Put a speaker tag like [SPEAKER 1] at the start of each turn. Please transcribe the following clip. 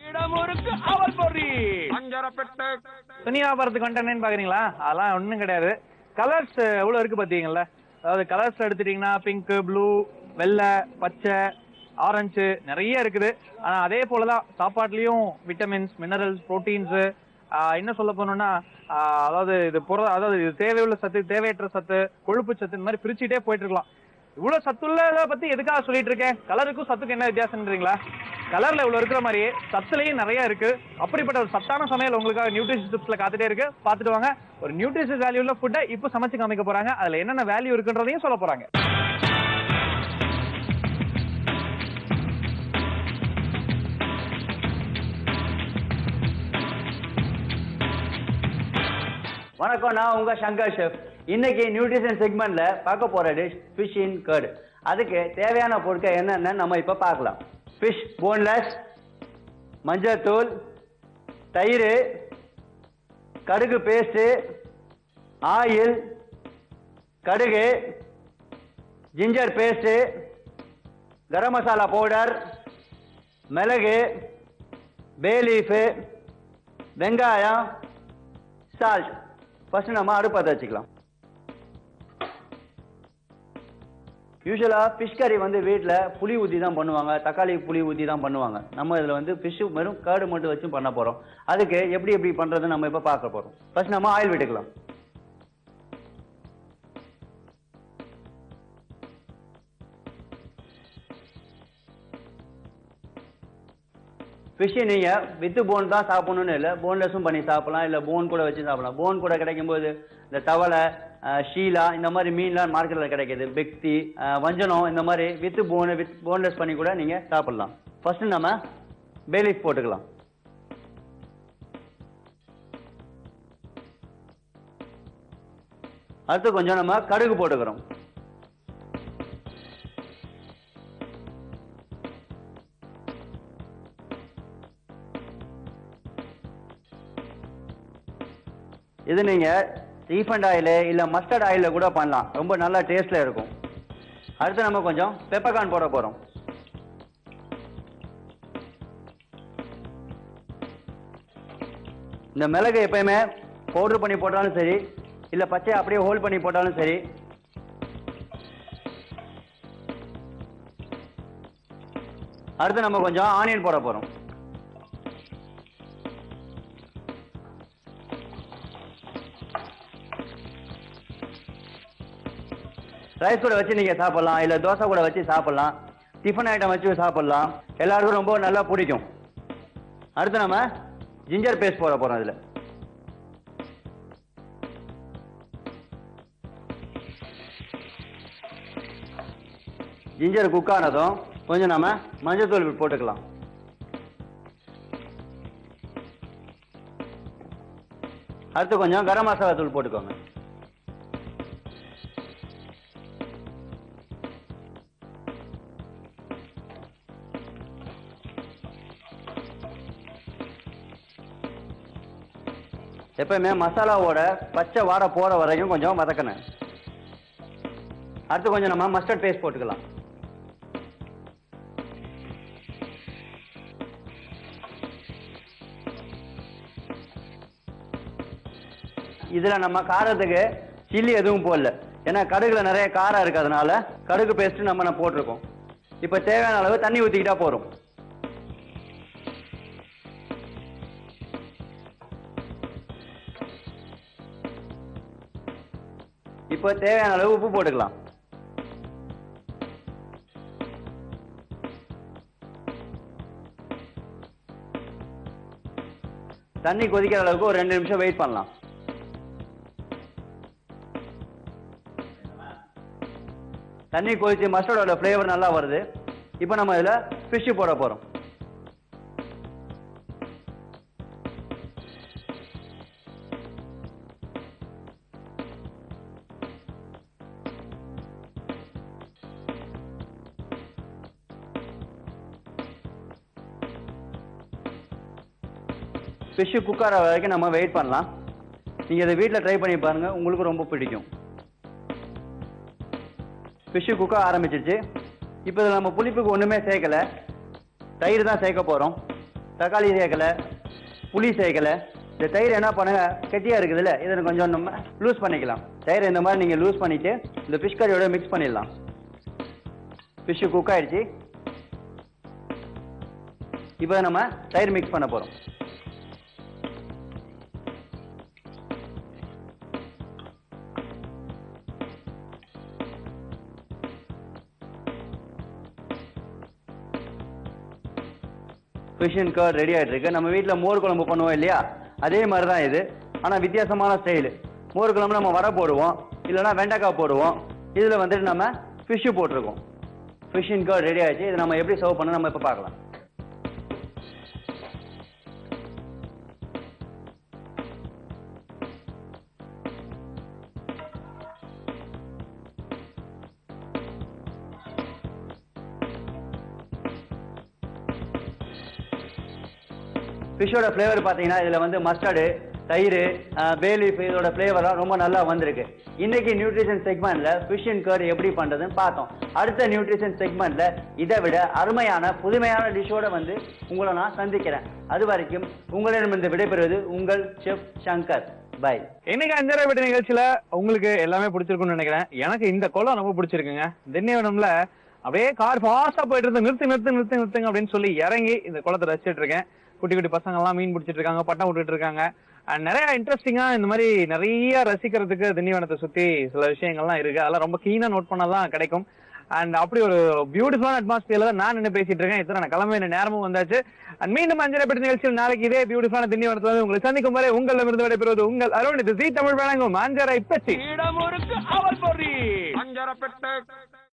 [SPEAKER 1] இடமுருக்கு அவல் பொறி அஞ்சரப்பட்டு துணி வியாபாரத்துக்கு வந்துட்டேன்னு பாக்குறீங்களா? அதெல்லாம் ஒண்ணும் கிடையாது. கலர்ஸ் எவ்வளவு இருக்கு பாத்தீங்களா? அதாவது கலர்ஸ் எடுத்துட்டீங்கன்னா பிங்க், ப்ளூ, வெள்ளை, பச்சை, ஆரஞ்சு நிறைய இருக்குது. ஆனா அதே போலதான் சாப்பாட்டுலயும் விட்டமின்ஸ், மினரல்ஸ், புரோட்டீன்ஸ், என்ன சொல்ல போனோம்னா அதாவது இது தேவையுள்ள சத்து, தேவையற்ற சத்து, கொழுப்பு சத்து, இந்த மாதிரி பிரிச்சுட்டே போயிட்டு இருக்கலாம். இவ்வளவு சத்துள்ளத பத்தி எதுக்காக சொல்லிட்டு இருக்கேன்? கலருக்கும் சத்துக்கும் என்ன வித்தியாசம்ன்றீங்களா? கலர்ல இவ்வளவு இருக்கிற மாதிரியே சத்துலயும் நிறைய இருக்கு. அப்படிப்பட்ட ஒரு சத்தான சமையல் உங்களுக்காக நியூட்ரிஷன் டிப்ஸ்ல காத்துட்டே இருக்கு. பாத்துட்டு வாங்க. ஒரு நியூட்ரிஷன் வேல்யூ உள்ள ஃபுட்டை இப்ப சமைச்சு காமிக்க போறாங்க. அதுல என்னென்ன வேல்யூ இருக்குன்றதையும் சொல்ல போறாங்க.
[SPEAKER 2] வணக்கம், நான் உங்க சங்கர் ஷெஃப். இன்னைக்கு நியூட்ரிஷன் செக்மெண்ட்ல பார்க்க போற டிஷ் ஃபிஷ் இன் கர்ட். அதுக்கு தேவையான பொருட்கள் என்னென்னு நம்ம இப்ப பார்க்கலாம். ஃபிஷ் போன்லெஸ், மஞ்சள்தூள், தயிர், கடுகு பேஸ்ட், ஆயில், கடுகு, ginger paste, garam masala powder, மிளகு, பே லீஃப், வெங்காயம், சால்ட். ஃபர்ஸ்ட் நம்ம அடுப்பு பற்ற வச்சுக்கலாம். யூஸ்வலா ஃபிஷ் கறி வீட்டில் புளி ஊற்றி தான் பண்ணுவாங்க, தக்காளி புளி ஊற்றி தான் பண்ணுவாங்க. நம்ம இதில் ஃபிஷ்ஷு வெறும் கர்டு மட்டும் வச்சு பண்ண போகிறோம். அதுக்கு எப்படி பண்ணுறதுன்னு நம்ம இப்போ பார்க்க போகிறோம். ஃபர்ஸ்ட் நம்ம ஆயில் விட்டுக்கலாம். ஃபிஷ்ஷை நீங்கள் வித்து போன் தான் சாப்பிடணும்னு இல்லை, போன்லெஸ்ஸும் பண்ணி சாப்பிடலாம், இல்லை போன் கூட வச்சு சாப்பிடலாம். போன் கூட கிடைக்கும்போது இந்த தவளை, ஷீலா, இந்த மாதிரி மீன்லாம் மார்க்கெட்டில் கிடைக்கிது. பெக்தி, வஞ்சனம், இந்த மாதிரி வித்து போன்லெஸ் பண்ணி கூட நீங்கள் சாப்பிடலாம். ஃபர்ஸ்ட் நம்ம பே லீஃப் போட்டுக்கலாம். அடுத்து கொஞ்சம் நம்ம கடுகு போட்டுக்கிறோம். இது நீங்கள் ரீஃபண்ட் ஆயில் இல்லை மஸ்டர்ட் ஆயிலில் கூட பண்ணலாம். ரொம்ப நல்லா டேஸ்ட்டில் இருக்கும். அடுத்து நம்ம கொஞ்சம் பெப்பர்கார்ன் போட போகிறோம். இந்த மிளகு எப்பயுமே பவுடர் பண்ணி போட்டாலும் சரி, இல்லை பச்சை அப்படியே ஹோல்ட் பண்ணி போட்டாலும் சரி. அடுத்து நம்ம கொஞ்சம் ஆனியன் போட போகிறோம். ரைஸ் கூட வச்சு நீங்கள் சாப்பிட்லாம், இல்லை தோசை கூட வச்சு சாப்பிட்லாம், டிஃபன் ஐட்டம் வச்சு சாப்பிட்லாம். எல்லாருக்கும் ரொம்ப நல்லா பிடிக்கும். அடுத்து நம்ம ஜிஞ்சர் பேஸ்ட் போட போகிறோம். இதில் ஜிஞ்சர் குக் ஆனதும் கொஞ்சம் நம்ம மஞ்சள் தூள் போட்டுக்கலாம். அடுத்து கொஞ்சம் கரம் மசாலா தூள் போட்டுக்கோங்க. எப்பவுமே மசாலாவோட பச்சை வாடை போற வரைக்கும் கொஞ்சம் வதக்கணும். அடுத்து கொஞ்சம் நம்ம மஸ்டர்ட் பேஸ்ட் போட்டுக்கலாம். இதுல நம்ம காரத்துக்கு சில்லி எதுவும் போடல, ஏன்னா கடுகுல நிறைய காரம் இருக்கு, அதனால கடுகு பேஸ்ட் நம்ம போட்டிருக்கோம். இப்ப தேவையான அளவு தண்ணி ஊத்திக்கிட்டா போறோம். இப்போ தேவையான அளவு உப்பு போட்டுக்கலாம். தண்ணி கொதிக்கிற அளவுக்கு ஒரு 2 நிமிஷம் வெயிட் பண்ணலாம். தண்ணி கொதிச்சு மஸ்டர்டோட ஃப்ளேவர் நல்லா வருது. இப்போ நம்ம இதுல ஃபிஷ் போட போறோம். ஃபிஷ் குக் ஆகிற வரைக்கும் நம்ம வெயிட் பண்ணலாம். நீங்கள் இதை வீட்டில் ட்ரை பண்ணி பாருங்கள், உங்களுக்கு ரொம்ப பிடிக்கும். ஃபிஷ்ஷு குக் ஆரம்பிச்சிருச்சு. இப்போ இதில் நம்ம புளிப்புக்கு ஒன்றுமே சேர்க்கலை, தயிர் தான் சேர்க்க போகிறோம். தக்காளி சேர்க்கல, புளி சேர்க்கல. இந்த தயிர் என்ன பண்ணுங்க, கெட்டியாக இருக்குதுல்ல, இதை கொஞ்சம் நம்ம லூஸ் பண்ணிக்கலாம். தயிர் இந்த மாதிரி நீங்கள் லூஸ் பண்ணிவிட்டு இந்த ஃபிஷ் கறியோட மிக்ஸ் பண்ணிடலாம். ஃபிஷ்ஷு குக் ஆகிடுச்சு. இப்போ நம்ம தயிர் மிக்ஸ் பண்ண போகிறோம். ஃபிஷ் அண்ட் கர்ட் ரெடி ஆகிட்டு இருக்கு. நம்ம வீட்டில் மோர் குழம்பு பண்ணுவோம் இல்லையா, அதே மாதிரி தான் இது. ஆனால் வித்தியாசமான ஸ்டைலு. மோர் குழம்பு நம்ம வடை போடுவோம், இல்லைனா வெண்டைக்காய் போடுவோம். இதில் வந்துட்டு நம்ம ஃபிஷ்ஷு போட்டிருக்கோம். ஃபிஷ் அண்ட் கர்ட் ரெடி ஆகிடுச்சு. இதை நம்ம எப்படி சர்வ் பண்ண நம்ம இப்போ பார்க்கலாம். ஃபிஷ்ஷோட ஃப்ளேவர் பார்த்தீங்கன்னா இதில் வந்து மஸ்டர்டு, தயிர், பே லீஃப் இதோட ஃப்ளேவராக ரொம்ப நல்லா வந்திருக்கு. இன்னைக்கு நியூட்ரிஷன் செக்மெண்ட்டில் ஃபிஷ் அண்ட் கர்ட் எப்படி பண்ணுறதுன்னு பார்த்தோம். அடுத்த நியூட்ரிஷன் செக்மெண்ட்டில் இதை விட அருமையான புதுமையான டிஷ்ஷோட வந்து உங்களை நான் சந்திக்கிறேன். அது வரைக்கும் உங்களிடமிருந்து விடைபெறுவது உங்கள் செஃப் சங்கர். பை.
[SPEAKER 1] இன்னைக்கு அஞ்சரை வீட்டு நிகழ்ச்சியில உங்களுக்கு எல்லாமே பிடிச்சிருக்கும்னு நினைக்கிறேன். எனக்கு இந்த குளம் ரொம்ப பிடிச்சிருக்குங்க. திண்டிவனம்ல அப்படியே கார் ஃபாஸ்டா போயிட்டு இருந்து நிறுத்துங்க அப்படின்னு சொல்லி இறங்கி இந்த குளத்தை ரசிச்சுட்டு இருக்கேன். குட்டி குட்டி பசங்க எல்லாம் மீன் பிடிச்சிட்டு இருக்காங்க, பட்டம் விட்டுட்டு இருக்காங்க. அண்ட் நிறைய இன்ட்ரெஸ்டிங்கா இந்த மாதிரி நிறைய ரசிக்கிறதுக்கு திண்டிவனத்தை சுத்தி சில விஷயங்கள்லாம் இருக்கு. அதெல்லாம் ரொம்ப கீனா நோட் பண்ணதான் கிடைக்கும். அண்ட் அப்படி ஒரு பியூட்டிஃபுல்லான அட்மாஸ்பியர்ல தான் நான் என்ன பேசிட்டு இருக்கேன். இத்தனை நான் கிளம்ப நேரமும் வந்தாச்சு. அண்ட் மீண்டும் அஞ்சரை பெற்ற நிகழ்ச்சியில் நாளைக்கு இதே பியூட்டிஃபுல்லான திண்டிவனத்துல வந்து உங்களை சந்திக்கும் வரை உங்களிடமிருந்து விடைபெறுவது உங்கள் அருண். இது ஜீ தமிழ் வழங்கும் அஞ்சரை பெட்டி.